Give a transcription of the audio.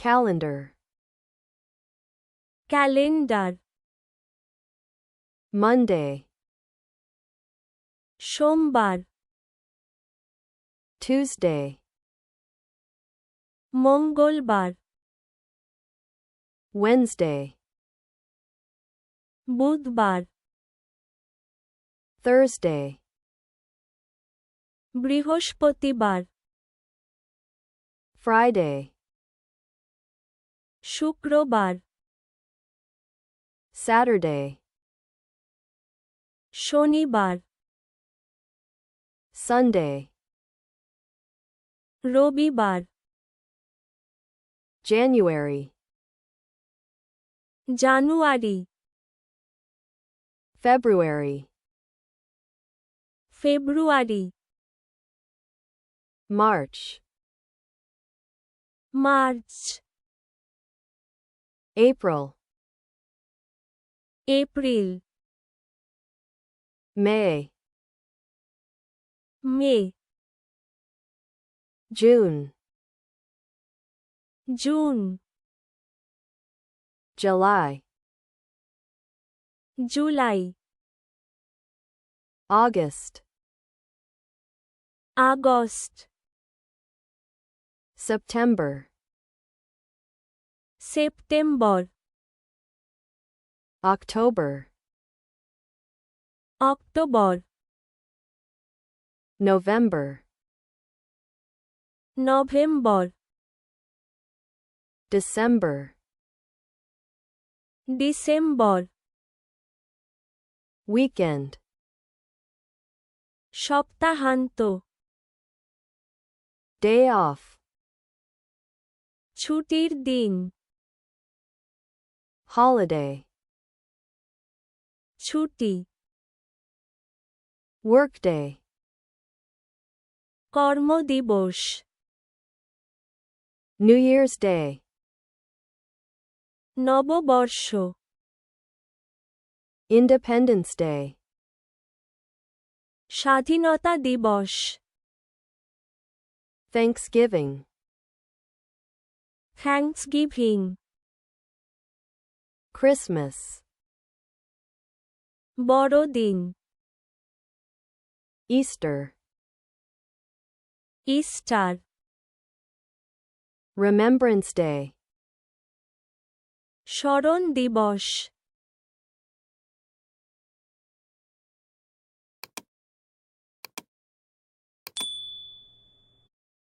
calendar, calendar, Monday, সোমবার, Tuesday, মঙ্গলবার, Wednesday, বুধবার, Thursday, বৃহস্পতিবার, Friday, শুক্রবার, Saturday, শনিবার, Sunday, রবিবার, January, জানুয়ারি, February, ফেব্রুয়ারি, March, March, April, April, May, মে, June, June, July, July, August, August, September, September, October, October, November, November, December, December, weekend, সপ্তাহান্ত, day off, ছুটির দিন, holiday, ছুটি, workday, কর্মদিবস, New Year's Day, নববর্ষ, Independence Day, স্বাধীনতা দিবস, Thanksgiving, Thanksgiving, Christmas, বড়দিন, Easter, Easter, Remembrance Day, স্মরণ দিবস।